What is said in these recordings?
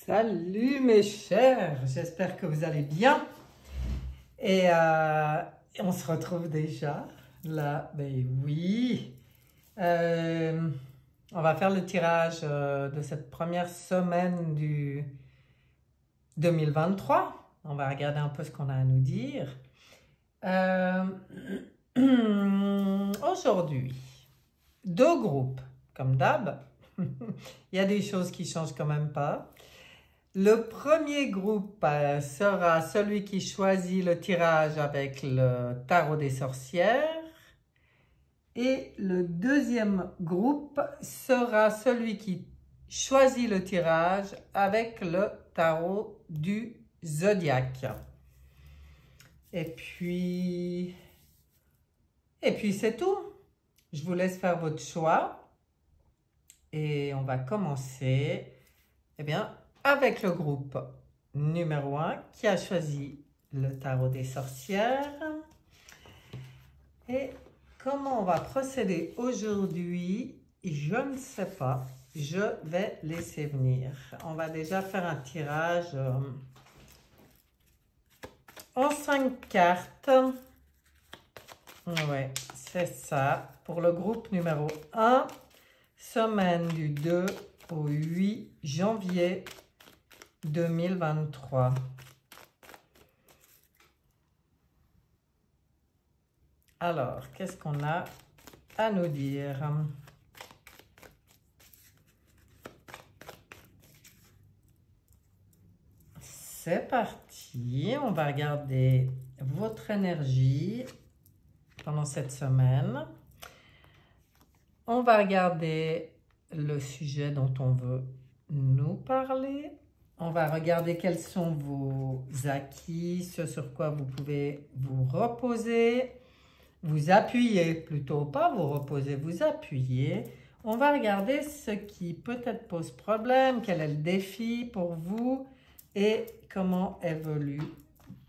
Salut mes chers, j'espère que vous allez bien et on se retrouve déjà là, ben oui. On va faire le tirage de cette première semaine du 2023. On va regarder un peu ce qu'on a à nous dire. Aujourd'hui, deux groupes, comme d'hab. Il y a des choses qui changent quand même pas. Le premier groupe sera celui qui choisit le tirage avec le tarot des sorcières. Et le deuxième groupe sera celui qui choisit le tirage avec le tarot du zodiaque. Et puis c'est tout. Je vous laisse faire votre choix. Et on va commencer, avec le groupe numéro 1 qui a choisi le tarot des sorcières. Et comment on va procéder aujourd'hui, je ne sais pas. Je vais laisser venir. On va déjà faire un tirage en 5 cartes. Ouais, c'est ça. Pour le groupe numéro 1, semaine du 2 au 8 janvier 2023. Alors, qu'est-ce qu'on a à nous dire? C'est parti, on va regarder votre énergie pendant cette semaine. On va regarder le sujet dont on veut nous parler. On va regarder quels sont vos acquis, ce sur quoi vous pouvez vous reposer, vous appuyer plutôt, pas vous reposer, vous appuyer. On va regarder ce qui peut-être pose problème, quel est le défi pour vous et comment évolue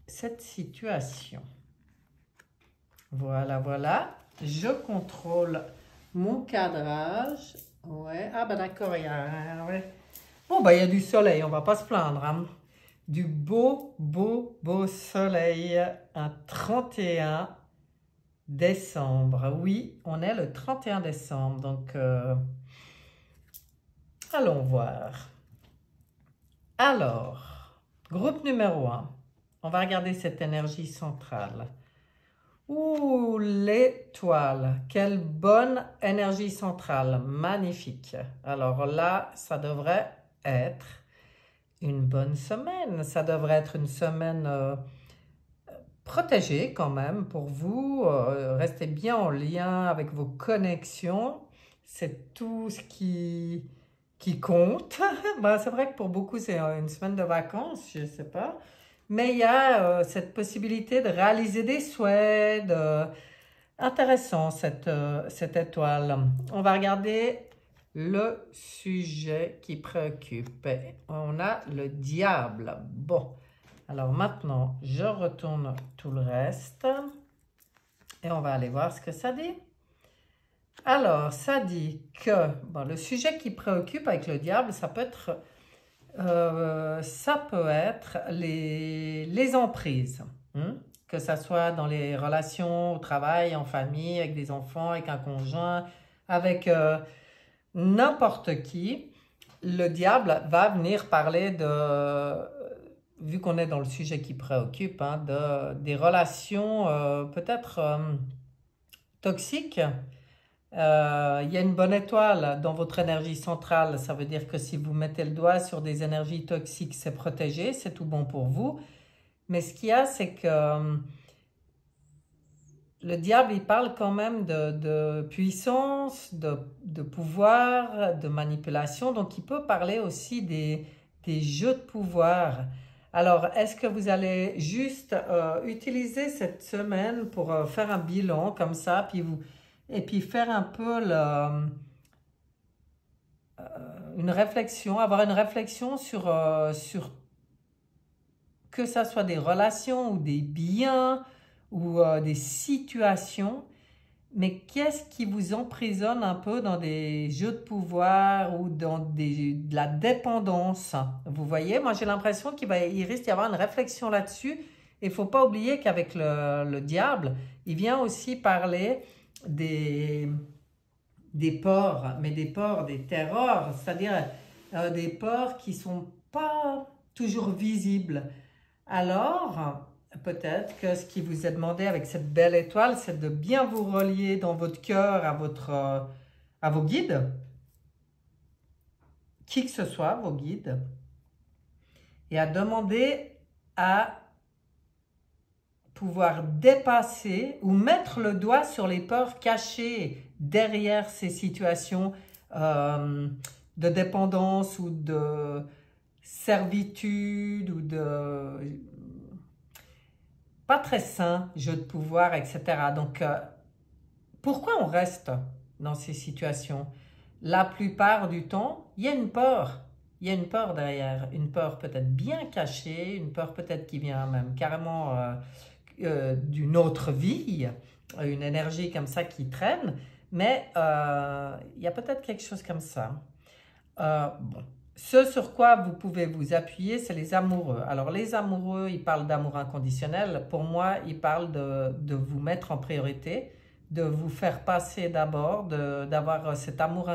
cette situation. Voilà, voilà. Je contrôle mon cadrage. Ouais, ah ben d'accord, il y a... Ouais. Bon, ben il y a du soleil, on va pas se plaindre. Hein. Du beau soleil, un 31 décembre. Oui, on est le 31 décembre, donc allons voir. Alors, groupe numéro 1, on va regarder cette énergie centrale. Ouh, l'étoile, quelle bonne énergie centrale, magnifique. Alors là, ça devrait être une bonne semaine. Ça devrait être une semaine protégée quand même pour vous. Restez bien en lien avec vos connexions. C'est tout ce qui compte. Ben, c'est vrai que pour beaucoup, c'est une semaine de vacances, je ne sais pas. Mais il y a cette possibilité de réaliser des souhaits. Intéressant, cette étoile. On va regarder le sujet qui préoccupe. On a le diable. Bon, alors maintenant, je retourne tout le reste et on va aller voir ce que ça dit. Alors, ça dit que bon, le sujet qui préoccupe avec le diable, ça peut être les emprises. Que ça soit dans les relations au travail, en famille, avec des enfants, avec un conjoint, avec n'importe qui, le diable va venir parler vu qu'on est dans le sujet qui préoccupe, hein, des relations peut-être toxiques. Il y a une bonne étoile dans votre énergie centrale, ça veut dire que si vous mettez le doigt sur des énergies toxiques, c'est protégé, c'est tout bon pour vous. Mais ce qu'il y a, c'est que le diable, il parle quand même de puissance, de pouvoir, de manipulation. Donc, il peut parler aussi des jeux de pouvoir. Alors, est-ce que vous allez juste utiliser cette semaine pour faire un bilan comme ça, et puis faire un peu une réflexion, avoir une réflexion sur que ça soit des relations ou des biens ou des situations, Mais qu'est-ce qui vous emprisonne un peu dans des jeux de pouvoir ou dans de la dépendance? Vous voyez, moi j'ai l'impression il risque d'y avoir une réflexion là-dessus. Il ne faut pas oublier qu'avec le diable, il vient aussi parler des peurs, mais des peurs, des terreurs, c'est-à-dire des peurs qui ne sont pas toujours visibles. Alors, peut-être que ce qui vous est demandé avec cette belle étoile, c'est de bien vous relier dans votre cœur à vos guides, qui que ce soit, vos guides, et à demander à pouvoir dépasser ou mettre le doigt sur les peurs cachées derrière ces situations de dépendance ou de servitude ou de pas très sain, jeu de pouvoir, etc. Donc, pourquoi on reste dans ces situations? La plupart du temps, il y a une peur. Il y a une peur derrière, une peur peut-être bien cachée, une peur peut-être qui vient même carrément d'une autre vie, une énergie comme ça qui traîne, mais il y a peut-être quelque chose comme ça. Bon. Ce sur quoi vous pouvez vous appuyer, c'est les amoureux. Alors les amoureux, ils parlent d'amour inconditionnel. Pour moi, ils parlent de vous mettre en priorité, de vous faire passer d'abord, d'avoir cet amour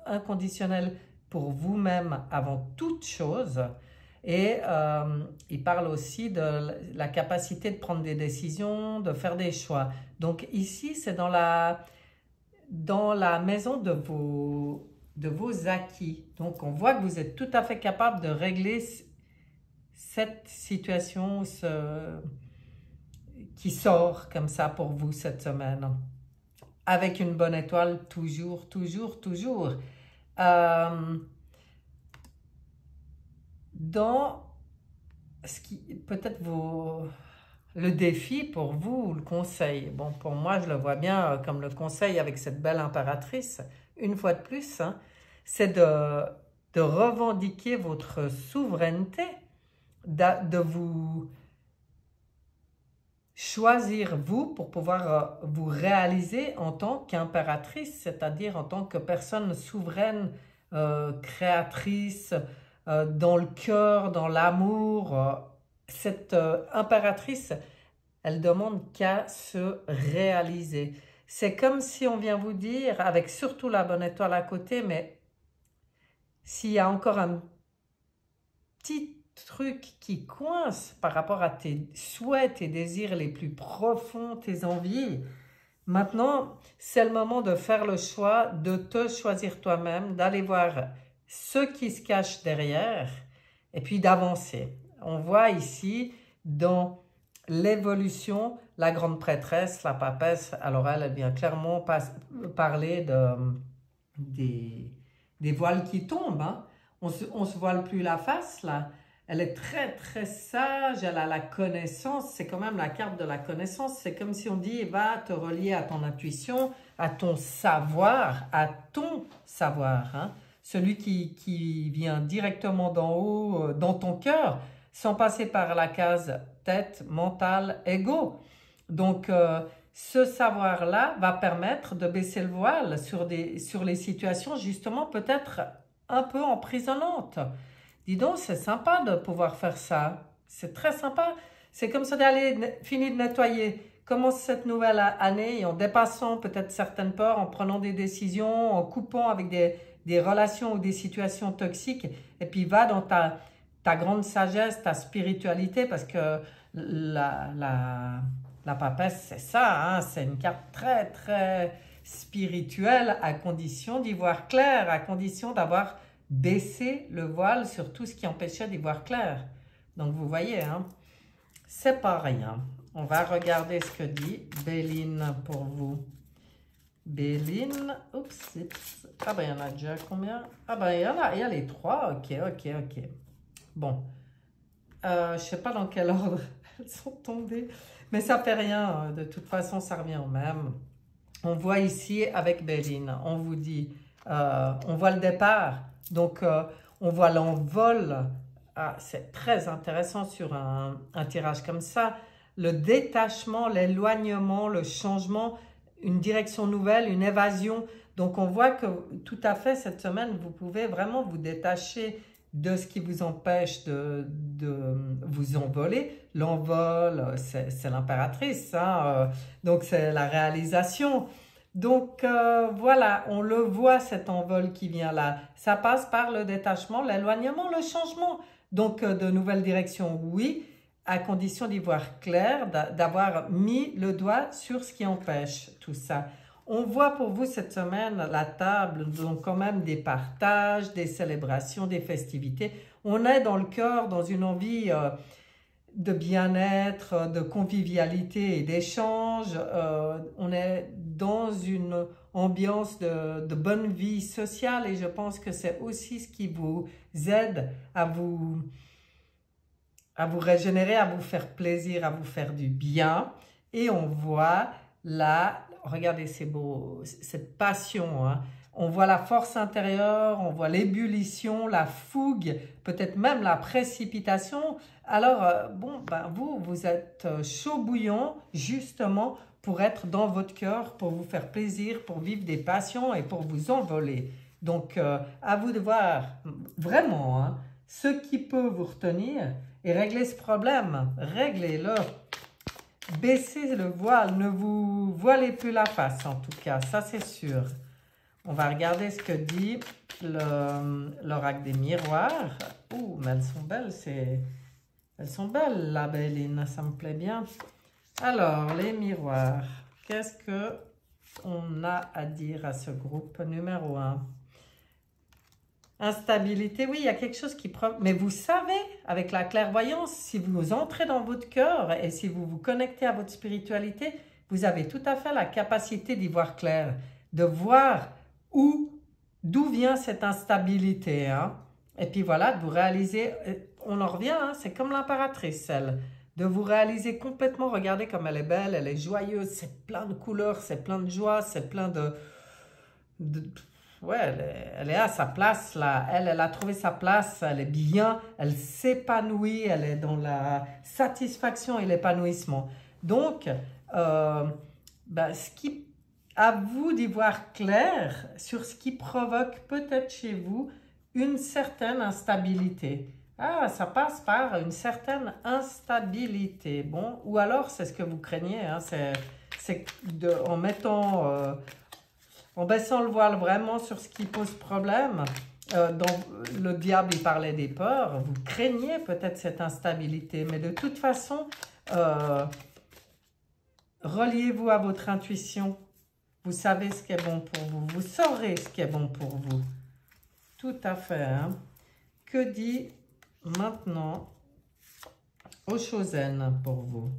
inconditionnel pour vous-même avant toute chose. Et il parle aussi de la capacité de prendre des décisions, de faire des choix. Donc ici, c'est dans la maison de vos acquis. Donc on voit que vous êtes tout à fait capable de régler cette situation qui sort comme ça pour vous cette semaine. Avec une bonne étoile, toujours, toujours, toujours. Dans ce qui peut-être le défi pour vous ou le conseil. Bon, pour moi, je le vois bien comme le conseil avec cette belle impératrice. Une fois de plus, hein, c'est de revendiquer votre souveraineté, de vous choisir vous pour pouvoir vous réaliser en tant qu'impératrice, c'est-à-dire en tant que personne souveraine, créatrice, dans le cœur, dans l'amour. Cette impératrice, elle demande qu'à se réaliser. C'est comme si on vient vous dire, avec surtout la bonne étoile à côté, mais s'il y a encore un petit truc qui coince par rapport à tes souhaits, tes désirs les plus profonds, tes envies, maintenant, c'est le moment de faire le choix, de te choisir toi-même, d'aller voir ce qui se cache derrière et puis d'avancer. On voit ici, dans l'évolution, la grande prêtresse, la papesse, alors elle vient clairement parler des voiles qui tombent. Hein. On se voile plus la face, là. Elle est très, très sage, elle a la connaissance, c'est quand même la carte de la connaissance. C'est comme si on dit, va te relier à ton intuition, à ton savoir, hein. Celui qui vient directement d'en haut, dans ton cœur, sans passer par la case tête, mental, ego. Donc, ce savoir-là va permettre de baisser le voile sur les situations justement peut-être un peu emprisonnantes. Dis donc, c'est sympa de pouvoir faire ça. C'est très sympa. C'est comme ça d'aller finir de nettoyer. Commence cette nouvelle année en dépassant peut-être certaines peurs, en prenant des décisions, en coupant avec des relations ou des situations toxiques. Et puis va dans ta grande sagesse, ta spiritualité, parce que la papesse, c'est ça. Hein, c'est une carte très, très spirituelle à condition d'y voir clair, à condition d'avoir baisser le voile sur tout ce qui empêchait d'y voir clair. Donc, vous voyez, hein, c'est pas rien. On va regarder ce que dit Béline pour vous. Béline, oups, ah ben il y en a déjà combien? Ah ben il y a les trois, ok. Bon, je sais pas dans quel ordre elles sont tombées, mais ça fait rien, de toute façon ça revient au même. On voit ici avec Béline, on vous dit, on voit le départ. Donc, on voit l'envol. Ah, c'est très intéressant sur un tirage comme ça. Le détachement, l'éloignement, le changement, une direction nouvelle, une évasion. Donc, on voit que tout à fait, cette semaine, vous pouvez vraiment vous détacher de ce qui vous empêche de vous envoler. L'envol, c'est l'impératrice, hein, donc c'est la réalisation. Donc voilà, on le voit cet envol qui vient là. Ça passe par le détachement, l'éloignement, le changement. Donc de nouvelles directions, oui, à condition d'y voir clair, d'avoir mis le doigt sur ce qui empêche tout ça. On voit pour vous cette semaine la table, donc quand même des partages, des célébrations, des festivités. On est dans le cœur, dans une envie de bien-être, de convivialité et d'échange. On est dans une ambiance de bonne vie sociale et je pense que c'est aussi ce qui vous aide à vous régénérer, à vous faire plaisir, à vous faire du bien. Et on voit là, regardez, c'est beau, cette passion, hein. On voit la force intérieure, on voit l'ébullition, la fougue, peut-être même la précipitation. Alors, bon, ben vous êtes chaud bouillant justement pour être dans votre cœur, pour vous faire plaisir, pour vivre des passions et pour vous envoler. Donc, à vous de voir vraiment hein, ce qui peut vous retenir et régler ce problème. Réglez-le. Baissez le voile, ne vous voilez plus la face en tout cas, ça c'est sûr. On va regarder ce que dit l'oracle des miroirs. Ouh, mais elles sont belles, elles sont belles la Béline, ça me plaît bien. Alors, les miroirs, qu'est-ce qu'on a à dire à ce groupe numéro 1? Instabilité, oui, il y a quelque chose qui... Mais vous savez, avec la clairvoyance, si vous entrez dans votre cœur et si vous vous connectez à votre spiritualité, vous avez tout à fait la capacité d'y voir clair, de voir d'où vient cette instabilité. Hein? Et puis voilà, de vous réaliser, on en revient, hein, c'est comme l'impératrice, celle, de vous réaliser complètement, regardez comme elle est belle, elle est joyeuse, c'est plein de couleurs, c'est plein de joie, c'est plein ouais, elle est à sa place là, elle a trouvé sa place, elle est bien, elle s'épanouit, elle est dans la satisfaction et l'épanouissement. Donc, à vous d'y voir clair sur ce qui provoque peut-être chez vous une certaine instabilité. Ah, ça passe par une certaine instabilité. Bon, ou alors c'est ce que vous craignez, hein, c'est en mettant... en baissant le voile vraiment sur ce qui pose problème, le diable il parlait des peurs, vous craignez peut-être cette instabilité, mais de toute façon, reliez-vous à votre intuition, vous savez ce qui est bon pour vous, vous saurez ce qui est bon pour vous, tout à fait. Hein? Que dit maintenant Oshozen pour vous?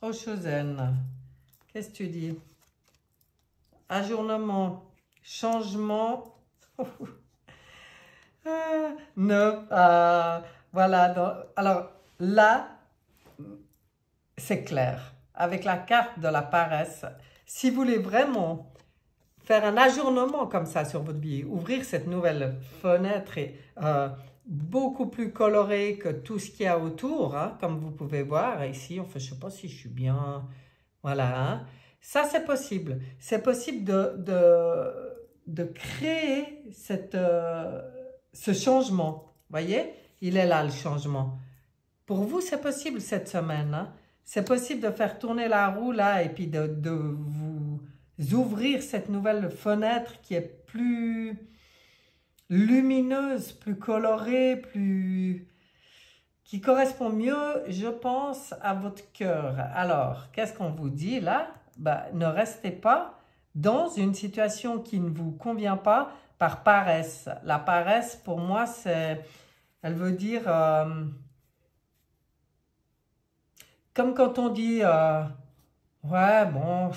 Oshozen, qu'est-ce que tu dis? Ajournement, changement, voilà. Alors là, c'est clair. Avec la carte de la paresse, si vous voulez vraiment faire un ajournement comme ça sur votre vie, ouvrir cette nouvelle fenêtre et beaucoup plus colorée que tout ce qu'il y a autour, hein, comme vous pouvez voir ici, enfin, je ne sais pas si je suis bien, voilà, hein. Ça, c'est possible. C'est possible de créer ce changement. Vous voyez? Il est là, le changement. Pour vous, c'est possible cette semaine. Hein? C'est possible de faire tourner la roue là et puis de vous ouvrir cette nouvelle fenêtre qui est plus lumineuse, plus colorée, qui correspond mieux, je pense, à votre cœur. Alors, qu'est-ce qu'on vous dit là? Ben, ne restez pas dans une situation qui ne vous convient pas par paresse. La paresse, pour moi, elle veut dire, comme quand on dit, ouais, bon,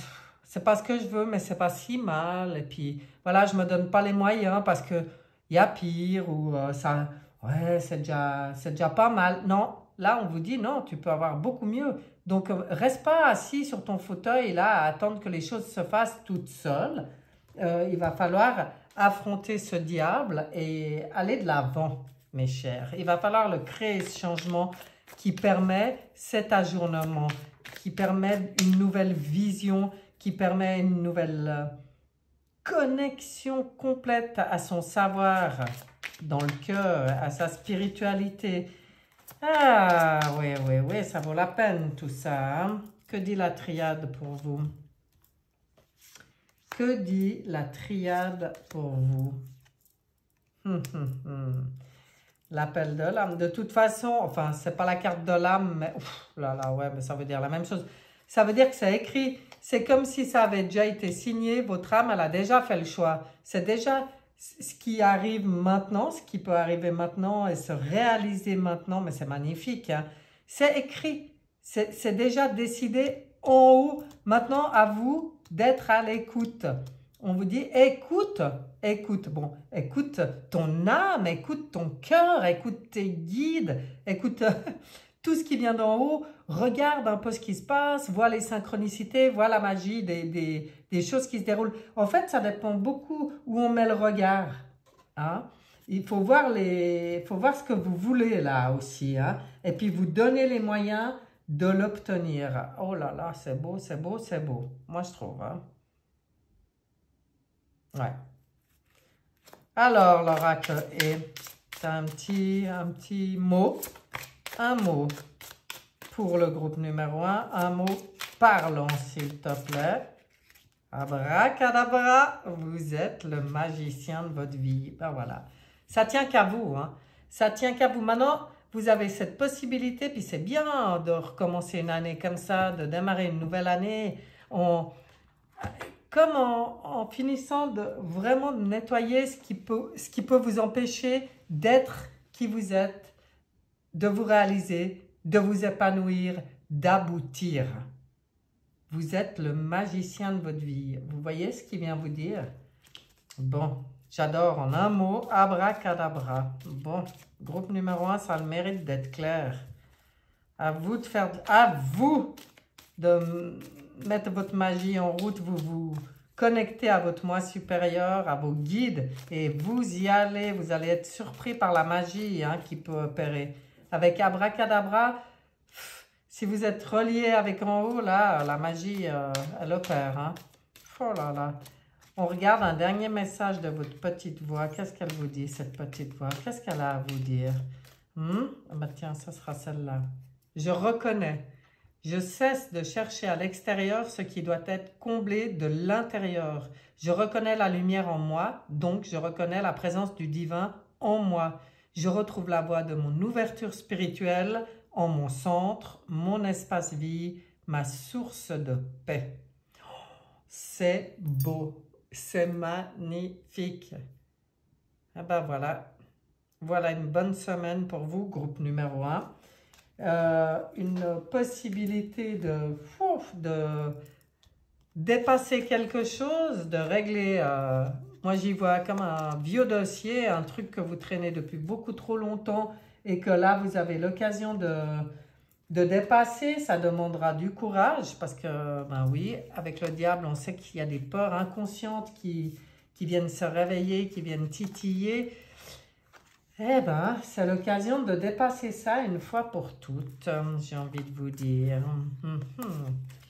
c'est pas ce que je veux, mais c'est pas si mal. Et puis, voilà, je me donne pas les moyens parce que il y a pire ou ça, ouais, c'est déjà pas mal. Non, là, on vous dit, non, tu peux avoir beaucoup mieux. Donc, reste pas assis sur ton fauteuil là à attendre que les choses se fassent toutes seules. Il va falloir affronter ce diable et aller de l'avant, mes chers. Il va falloir le créer, ce changement qui permet cet ajournement, qui permet une nouvelle vision, qui permet une nouvelle connexion complète à son savoir dans le cœur, à sa spiritualité. Ah, oui, oui, oui, ça vaut la peine tout ça. Hein? Que dit la triade pour vous? Que dit la triade pour vous? L'appel de l'âme. De toute façon, enfin, c'est pas la carte de l'âme, mais là, là, ouais, mais ça veut dire la même chose. Ça veut dire que c'est écrit. C'est comme si ça avait déjà été signé. Votre âme, elle a déjà fait le choix. C'est déjà ce qui arrive maintenant, ce qui peut arriver maintenant et se réaliser maintenant, mais c'est magnifique. Hein? C'est écrit. C'est déjà décidé en haut. Maintenant, à vous d'être à l'écoute. On vous dit, écoute, écoute. Bon, écoute ton âme, écoute ton cœur, écoute tes guides, écoute tout ce qui vient d'en haut. Regarde un peu ce qui se passe, vois les synchronicités, vois la magie des choses qui se déroulent. En fait, ça dépend beaucoup où on met le regard. Hein? Il faut voir, ce que vous voulez là aussi. Hein? Et puis vous donner les moyens de l'obtenir. Oh là là, c'est beau, c'est beau, c'est beau. Moi, je trouve. Hein? Ouais. Alors, l'oracle est un petit mot. Un mot pour le groupe numéro 1. Un mot parlant, s'il te plaît. Abracadabra, vous êtes le magicien de votre vie. Ben voilà. Ça tient qu'à vous. Hein. Ça tient qu'à vous. Maintenant, vous avez cette possibilité, puis c'est bien de recommencer une année comme ça, de démarrer une nouvelle année comme en finissant de vraiment nettoyer ce qui peut vous empêcher d'être qui vous êtes, de vous réaliser, de vous épanouir, d'aboutir. Vous êtes le magicien de votre vie. Vous voyez ce qu'il vient vous dire? Bon, j'adore en un mot, abracadabra. Bon, groupe numéro 1, ça a le mérite d'être clair. À vous de faire, à vous de mettre votre magie en route, vous vous connectez à votre moi supérieur, à vos guides, et vous y allez, vous allez être surpris par la magie hein, qui peut opérer. Avec abracadabra, si vous êtes relié avec en haut, là, la magie, elle opère. Hein. Oh là là. On regarde un dernier message de votre petite voix. Qu'est-ce qu'elle vous dit, cette petite voix? Qu'est-ce qu'elle a à vous dire? Bah tiens, ça sera celle-là. Je reconnais. Je cesse de chercher à l'extérieur ce qui doit être comblé de l'intérieur. Je reconnais la lumière en moi, donc je reconnais la présence du divin en moi. Je retrouve la voie de mon ouverture spirituelle en mon centre, mon espace vie, ma source de paix. C'est beau, c'est magnifique. Et ben voilà, voilà une bonne semaine pour vous, groupe numéro 1. Une possibilité de dépasser quelque chose, de régler, moi j'y vois comme un vieux dossier, un truc que vous traînez depuis beaucoup trop longtemps et que là vous avez l'occasion de dépasser. Ça demandera du courage parce que, ben oui, avec le diable on sait qu'il y a des peurs inconscientes qui viennent se réveiller, qui viennent titiller. Eh bien, c'est l'occasion de dépasser ça une fois pour toutes, j'ai envie de vous dire.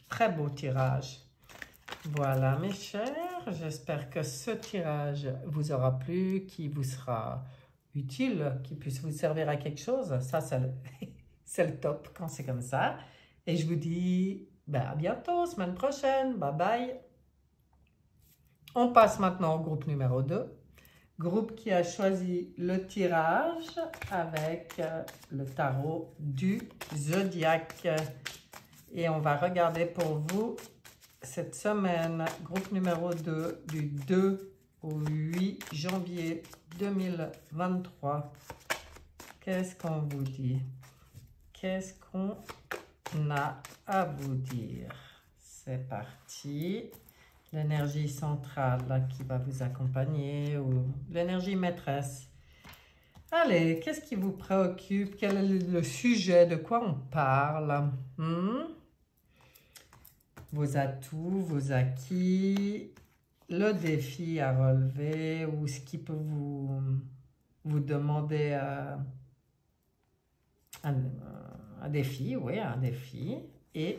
Très beau tirage. Voilà, mes chers, j'espère que ce tirage vous aura plu, qu'il vous sera utile, qu'il puisse vous servir à quelque chose. Ça, c'est le top quand c'est comme ça. Et je vous dis à bientôt, semaine prochaine. Bye bye. On passe maintenant au groupe numéro 2. Groupe qui a choisi le tirage avec le tarot du zodiaque. Et on va regarder pour vous cette semaine, groupe numéro 2, du 2 au 8 janvier 2023. Qu'est-ce qu'on vous dit? Qu'est-ce qu'on a à vous dire? C'est parti. L'énergie centrale là, qui va vous accompagner ou l'énergie maîtresse. Allez, qu'est-ce qui vous préoccupe? Quel est le sujet? De quoi on parle? Vos atouts, vos acquis, le défi à relever ou ce qui peut vous demander un défi, oui, un défi. Et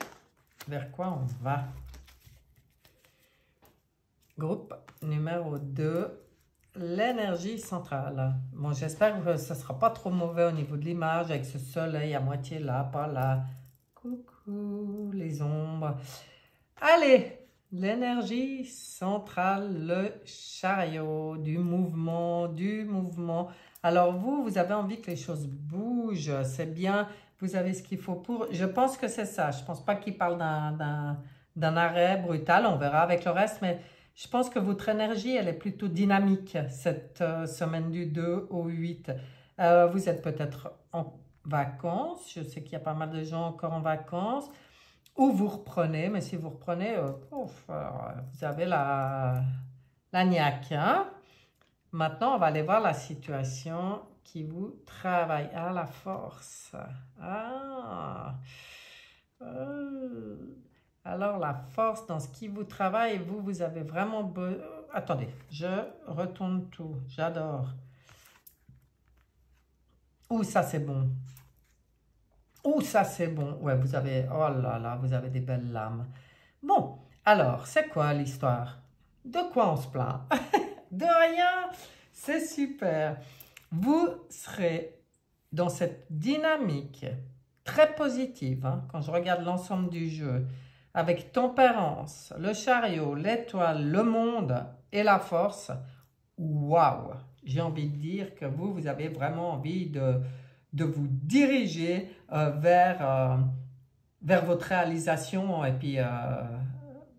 vers quoi on va? Groupe numéro 2, l'énergie centrale. Bon, j'espère que ce ne sera pas trop mauvais au niveau de l'image avec ce soleil à moitié là, pas là. Coucou, les ombres. Allez, l'énergie centrale, le chariot, du mouvement, du mouvement. Alors vous avez envie que les choses bougent, c'est bien, vous avez ce qu'il faut pour... Je pense que c'est ça, je ne pense pas qu'il parle d'un arrêt brutal, on verra avec le reste, mais je pense que votre énergie, elle est plutôt dynamique cette semaine du 2 au 8. Vous êtes peut-être en vacances, je sais qu'il y a pas mal de gens encore en vacances, ou vous reprenez, mais si vous reprenez, vous avez la niaque, hein? Maintenant, on va aller voir la situation qui vous travaille. Ah, la force. Ah. Alors, la force dans ce qui vous travaille, vous avez vraiment besoin... Attendez, je retourne tout. J'adore. Ouh, ça c'est bon. Ouh, ça c'est bon. Ouais, vous avez... Oh là là, vous avez des belles lames. Bon, alors, c'est quoi l'histoire? De quoi on se plaint? De rien, c'est super. Vous serez dans cette dynamique très positive, hein, quand je regarde l'ensemble du jeu, avec tempérance, le chariot, l'étoile, le monde et la force. Waouh! J'ai envie de dire que vous avez vraiment envie de vous diriger vers votre réalisation et puis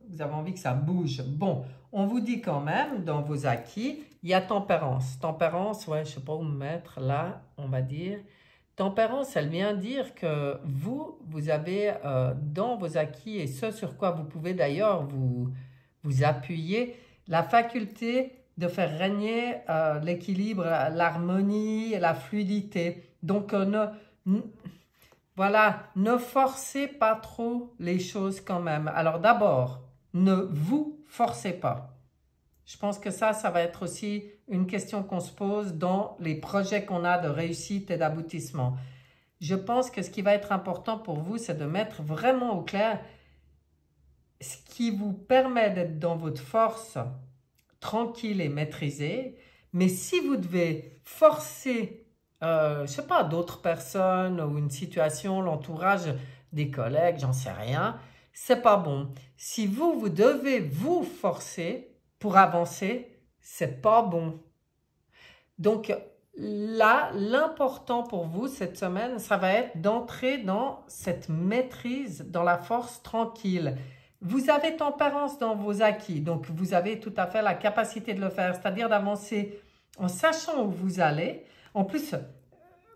vous avez envie que ça bouge. Bon, on vous dit quand même, dans vos acquis, il y a tempérance. Tempérance, ouais, je ne sais pas où me mettre là, on va dire. Tempérance, elle vient dire que vous avez dans vos acquis, et ce sur quoi vous pouvez d'ailleurs vous appuyer, la faculté de faire régner l'équilibre, l'harmonie et la fluidité. Donc, voilà, ne forcez pas trop les choses quand même. Alors d'abord, ne vous forcez pas. Je pense que ça va être aussi une question qu'on se pose dans les projets qu'on a de réussite et d'aboutissement. Je pense que ce qui va être important pour vous, c'est de mettre vraiment au clair ce qui vous permet d'être dans votre force tranquille et maîtrisée. Mais si vous devez forcer, je ne sais pas, d'autres personnes ou une situation, l'entourage des collègues, j'en sais rien, c'est pas bon. Si vous devez vous forcer pour avancer, c'est pas bon. Donc là, l'important pour vous cette semaine, ça va être d'entrer dans cette maîtrise, dans la force tranquille. Vous avez tempérance dans vos acquis, donc vous avez tout à fait la capacité de le faire, c'est-à-dire d'avancer en sachant où vous allez. En plus,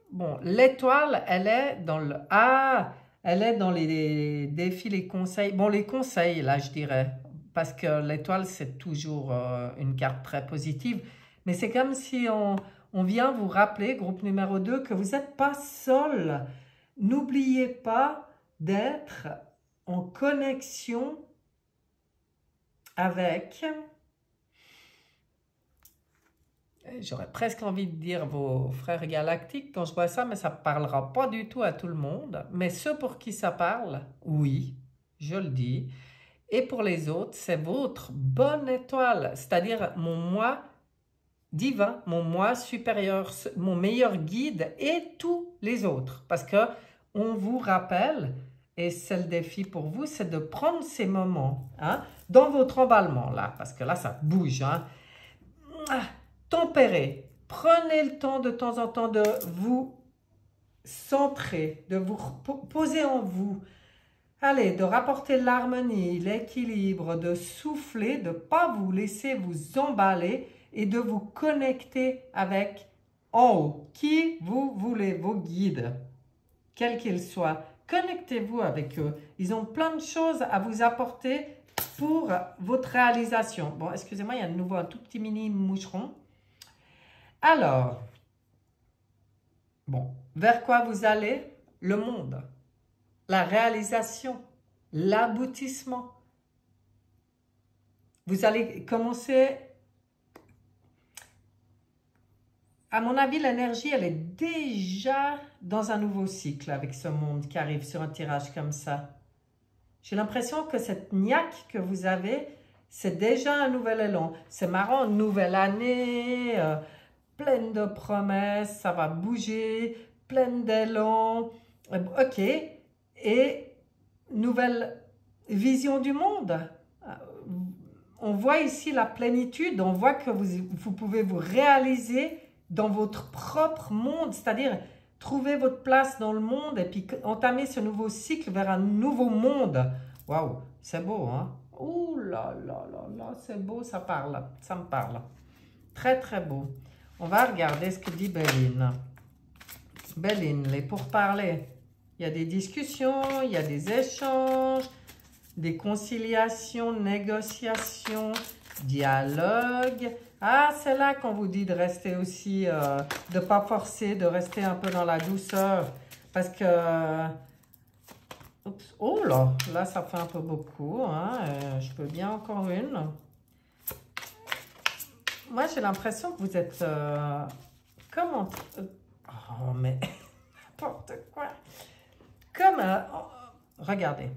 bon, l'étoile, elle est dans le... Ah, elle est dans les défis, les conseils. Bon, les conseils, là, je dirais, parce que l'étoile, c'est toujours une carte très positive. Mais c'est comme si on vient vous rappeler, groupe numéro 2, que vous n'êtes pas seul. N'oubliez pas d'être en connexion avec... J'aurais presque envie de dire vos frères galactiques quand je vois ça, mais ça ne parlera pas du tout à tout le monde. Mais ceux pour qui ça parle, oui, je le dis. Et pour les autres, c'est votre bonne étoile, c'est-à-dire mon moi divin, mon moi supérieur, mon meilleur guide et tous les autres. Parce que on vous rappelle, et c'est le défi pour vous, c'est de prendre ces moments hein, dans votre emballement, là, parce que là, ça bouge. Hein. Tempérez. Prenez le temps de temps en temps de vous centrer, de vous poser en vous. Allez, de rapporter l'harmonie, l'équilibre, de souffler, de ne pas vous laisser vous emballer et de vous connecter avec en haut. Qui vous voulez, vos guides, quels qu'ils soient. Connectez-vous avec eux. Ils ont plein de choses à vous apporter pour votre réalisation. Bon, excusez-moi, il y a de nouveau un tout petit mini moucheron. Alors, bon, vers quoi vous allez? Le monde, la réalisation, l'aboutissement. Vous allez commencer, à mon avis, l'énergie, elle est déjà dans un nouveau cycle avec ce monde qui arrive sur un tirage comme ça. J'ai l'impression que cette niaque que vous avez, c'est déjà un nouvel élan. C'est marrant, nouvelle année, pleine de promesses, ça va bouger, pleine d'élan. Ok, et nouvelle vision du monde. On voit ici la plénitude, on voit que vous pouvez vous réaliser dans votre propre monde, c'est-à-dire trouver votre place dans le monde et puis entamer ce nouveau cycle vers un nouveau monde. Waouh, c'est beau, hein? Ouh là là là là, c'est beau, ça parle, ça me parle. Très très beau. On va regarder ce que dit Béline. Béline, les pourparlers. Il y a des discussions, il y a des échanges, des conciliations, négociations, dialogue. Ah, c'est là qu'on vous dit de rester aussi, de ne pas forcer, de rester un peu dans la douceur. Parce que... Oups, oh là, ça fait un peu beaucoup. Hein, je peux bien encore une. Moi, j'ai l'impression que vous êtes... comment... oh, mais... n'importe quoi. Comme... regardez.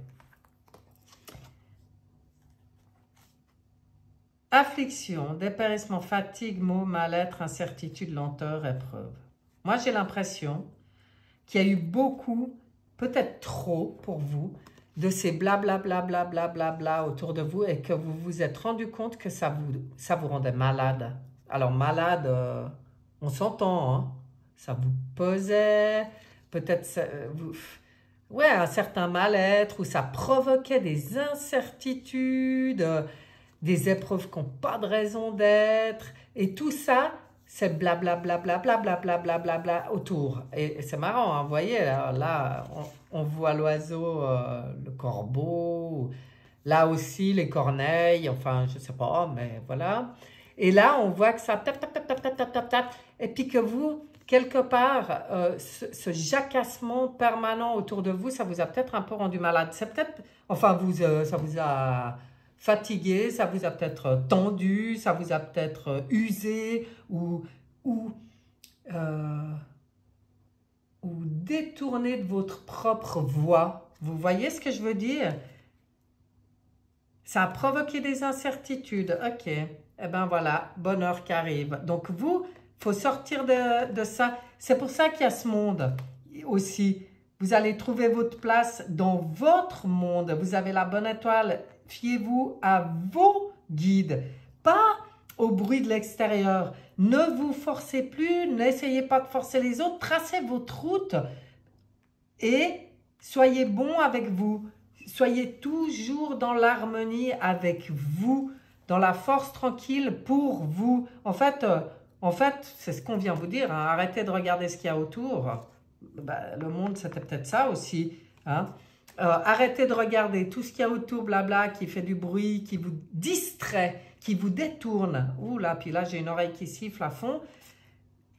Affliction, dépérissement, fatigue, maux, mal-être, incertitude, lenteur, épreuve. Moi, j'ai l'impression qu'il y a eu beaucoup, peut-être trop pour vous, de ces blablabla autour de vous et que vous vous êtes rendu compte que ça vous rendait malade. Alors, malade, on s'entend, hein? Ça vous pesait, peut-être ouais, un certain mal-être, ou ça provoquait des incertitudes, des épreuves qui n'ont pas de raison d'être, et tout ça, c'est blablabla autour. Et c'est marrant, hein, vous voyez, là on voit l'oiseau, le corbeau, là aussi les corneilles, enfin, je ne sais pas, mais voilà. Et là, on voit que ça tape, tape, tape, tape, tape, tape, tape, tape, et puis que vous, quelque part, ce jacassement permanent autour de vous, ça vous a peut-être un peu rendu malade. C'est peut-être, enfin, ça vous a fatigué, ça vous a peut-être tendu, ça vous a peut-être usé ou détourné de votre propre voie. Vous voyez ce que je veux dire? Ça a provoqué des incertitudes. Ok, eh bien voilà, bonheur qui arrive. Donc vous, il faut sortir de ça. C'est pour ça qu'il y a ce monde aussi. Vous allez trouver votre place dans votre monde. Vous avez la bonne étoile. Fiez-vous à vos guides, pas au bruit de l'extérieur. Ne vous forcez plus, n'essayez pas de forcer les autres. Tracez votre route et soyez bon avec vous. Soyez toujours dans l'harmonie avec vous, dans la force tranquille pour vous. En fait, c'est ce qu'on vient vous dire. Hein. Arrêtez de regarder ce qu'il y a autour. Ben, le monde, c'était peut-être ça aussi. Hein. Arrêtez de regarder tout ce qu'il y a autour, blabla, qui fait du bruit, qui vous distrait, qui vous détourne. Ouh là, puis là, j'ai une oreille qui siffle à fond.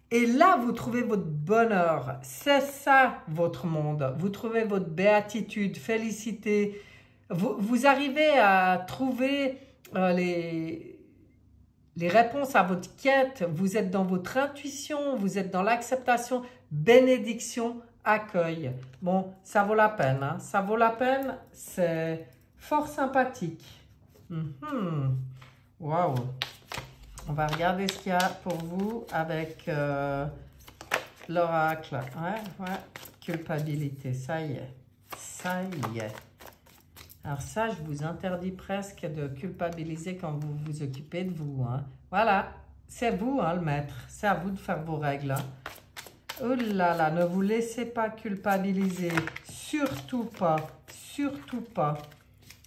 Et là, vous trouvez votre bonheur. C'est ça, votre monde. Vous trouvez votre béatitude, félicité. Vous arrivez à trouver les réponses à votre quête. Vous êtes dans votre intuition, vous êtes dans l'acceptation, bénédiction, accueil. Bon, ça vaut la peine. Hein? Ça vaut la peine. C'est fort sympathique. Waouh! On va regarder ce qu'il y a pour vous avec l'oracle. Ouais. Culpabilité, ça y est. Ça y est. Alors ça, je vous interdis presque de culpabiliser quand vous vous occupez de vous. Hein. Voilà, c'est vous hein, le maître. C'est à vous de faire vos règles. Hein. Oh là là, ne vous laissez pas culpabiliser. Surtout pas. Surtout pas.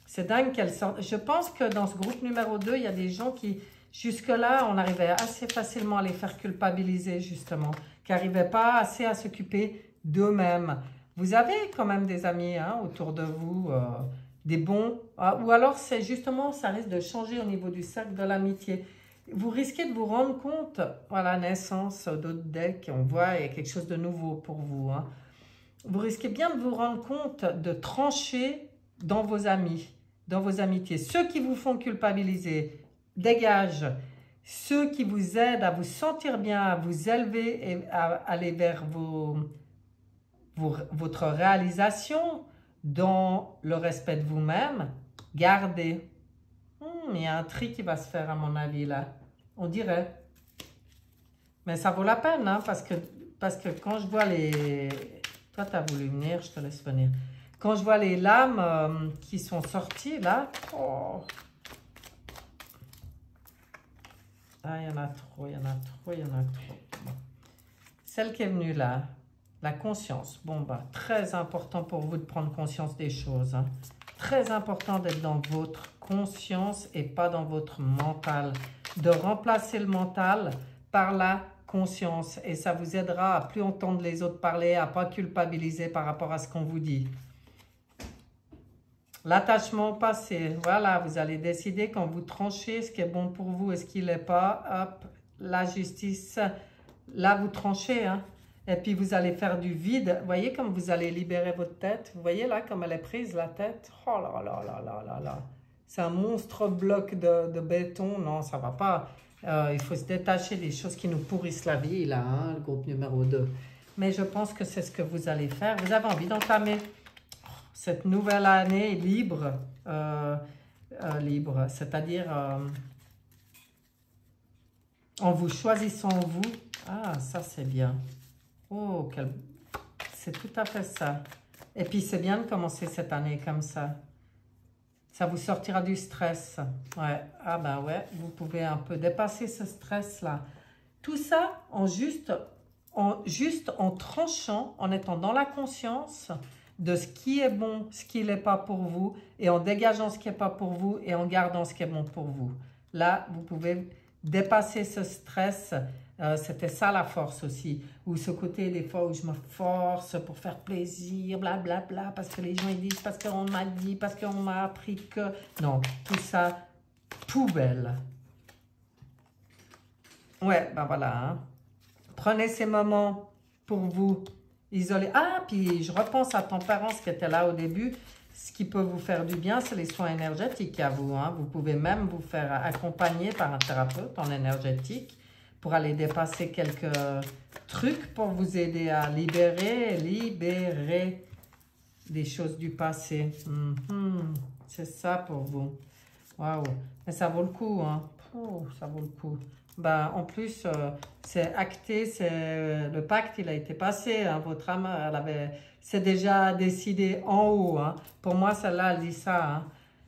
C'est dingue qu'elle sorte. Je pense que dans ce groupe numéro 2, il y a des gens qui... Jusque-là, on arrivait assez facilement à les faire culpabiliser, justement, qui n'arrivaient pas assez à s'occuper d'eux-mêmes. Vous avez quand même des amis hein, autour de vous, des bons, ou alors c'est justement, ça risque de changer au niveau du cercle de l'amitié. Vous risquez de vous rendre compte, à la naissance d'autres decks, on voit, il y a quelque chose de nouveau pour vous. Hein. Vous risquez bien de vous rendre compte de trancher dans vos amis, dans vos amitiés. Ceux qui vous font culpabiliser, dégage. Ceux qui vous aident à vous sentir bien, à vous élever et à aller vers votre réalisation dans le respect de vous-même, gardez. Il y a un tri qui va se faire à mon avis là. On dirait. Mais ça vaut la peine, hein, parce que quand je vois les... Toi, tu as voulu venir, je te laisse venir. Quand je vois les lames qui sont sorties là... Oh. Ah, il y en a trop, il y en a trop, il y en a trop. Bon. Celle qui est venue là, la conscience. Bon, bah, très important pour vous de prendre conscience des choses. Hein. Très important d'être dans votre conscience et pas dans votre mental. De remplacer le mental par la conscience. Et ça vous aidera à plus entendre les autres parler, à pas culpabiliser par rapport à ce qu'on vous dit. L'attachement au passé, voilà, vous allez décider quand vous tranchez ce qui est bon pour vous et ce qui ne l'est pas. Hop, la justice, là vous tranchez, hein. Et puis vous allez faire du vide. Vous voyez comme vous allez libérer votre tête. Vous voyez là comme elle est prise la tête. Oh là là là là là là. C'est un monstre bloc de béton. Non, ça ne va pas. Il faut se détacher des choses qui nous pourrissent la vie là, hein, le groupe numéro 2. Mais je pense que c'est ce que vous allez faire. Vous avez envie d'entamer cette nouvelle année libre, c'est-à-dire en vous choisissant vous. Ah, ça c'est bien. Oh, c'est tout à fait ça. Et puis c'est bien de commencer cette année comme ça. Ça vous sortira du stress. Ouais. Ah ben ouais, vous pouvez un peu dépasser ce stress-là. Tout ça juste en tranchant, en étant dans la conscience de ce qui est bon, ce qui n'est pas pour vous, et en dégageant ce qui n'est pas pour vous, et en gardant ce qui est bon pour vous. Là, vous pouvez dépasser ce stress. C'était ça la force aussi. Ou ce côté des fois où je me force pour faire plaisir, blablabla, bla, bla, parce que les gens ils disent, parce qu'on m'a dit, parce qu'on m'a appris que... Non, tout ça, poubelle. Ouais, ben voilà. Hein. Prenez ces moments pour vous. Isolé. Ah, puis je repense à Tempérance qui était là au début. Ce qui peut vous faire du bien, c'est les soins énergétiques à vous. Hein. Vous pouvez même vous faire accompagner par un thérapeute en énergétique pour aller dépasser quelques trucs pour vous aider à libérer des choses du passé. C'est ça pour vous. Waouh. Mais ça vaut le coup. Hein. Oh, ça vaut le coup. Ben, en plus, c'est acté, le pacte, il a été passé. Hein, votre âme, c'est déjà décidé en haut. Hein. Pour moi, celle-là, elle dit ça. Hein.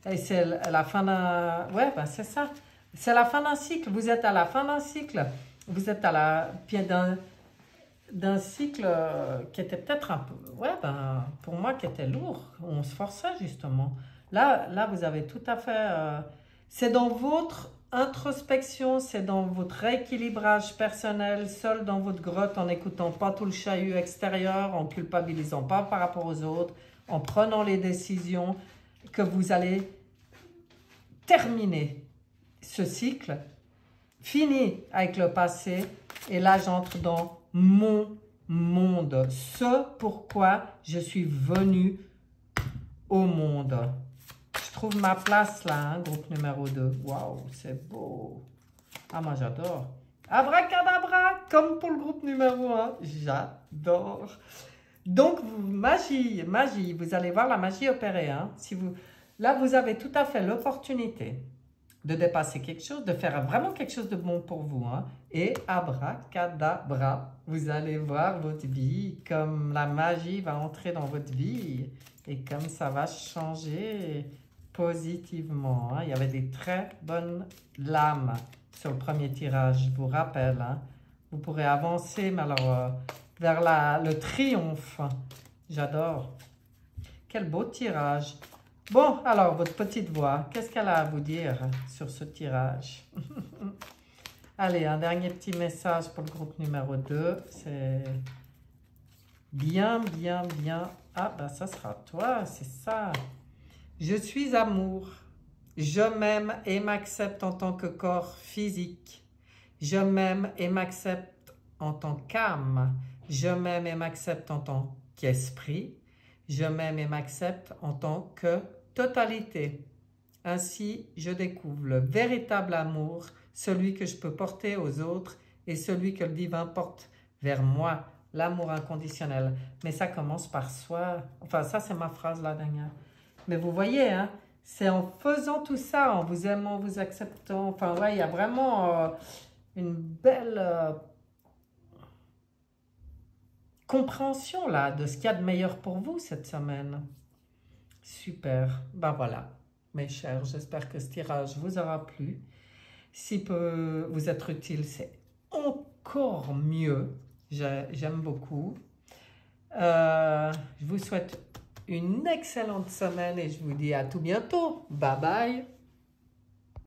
Et c'est la fin d'un... Ouais, ben, c'est ça. C'est la fin d'un cycle. Vous êtes à la fin d'un cycle. Vous êtes à la... Puis d'un cycle qui était peut-être un peu... Ouais, ben, pour moi, qui était lourd. On se forçait, justement. Là, vous avez tout à fait... c'est dans votre... introspection, c'est dans votre rééquilibrage personnel, seul dans votre grotte, en n'écoutant pas tout le chahut extérieur, en culpabilisant pas par rapport aux autres, en prenant les décisions, que vous allez terminer ce cycle, fini avec le passé, et là j'entre dans mon monde, ce pourquoi je suis venu au monde. Je trouve ma place là, hein, groupe numéro 2. Waouh, c'est beau. Ah, moi j'adore. Abracadabra, comme pour le groupe numéro 1. J'adore. Donc, magie, vous allez voir la magie opérer. Hein. Là, vous avez tout à fait l'opportunité de dépasser quelque chose, de faire vraiment quelque chose de bon pour vous. Hein. Et abracadabra, vous allez voir votre vie, comme la magie va entrer dans votre vie. Et comme ça va changer... positivement. Hein. Il y avait des très bonnes lames sur le premier tirage, je vous rappelle. Hein. Vous pourrez avancer, mais alors vers le triomphe. J'adore. Quel beau tirage. Bon, alors, votre petite voix, qu'est-ce qu'elle a à vous dire sur ce tirage? Allez, un dernier petit message pour le groupe numéro 2. C'est bien, bien, bien. Ah, ben ça sera toi, c'est ça. Je suis amour, je m'aime et m'accepte en tant que corps physique. Je m'aime et m'accepte en tant qu'âme. Je m'aime et m'accepte en tant qu'esprit. Je m'aime et m'accepte en tant que totalité. Ainsi, je découvre le véritable amour, celui que je peux porter aux autres et celui que le divin porte vers moi, l'amour inconditionnel. Mais ça commence par soi. Enfin, ça, c'est ma phrase la dernière. Mais vous voyez, hein, c'est en faisant tout ça, en vous aimant, vous acceptant. Enfin, ouais, il y a vraiment une belle compréhension là de ce qu'il y a de meilleur pour vous cette semaine. Super. Ben voilà, mes chers, j'espère que ce tirage vous aura plu. S'il peut vous être utile, c'est encore mieux. J'aime beaucoup. Je vous souhaite une excellente semaine et je vous dis à tout bientôt. Bye bye.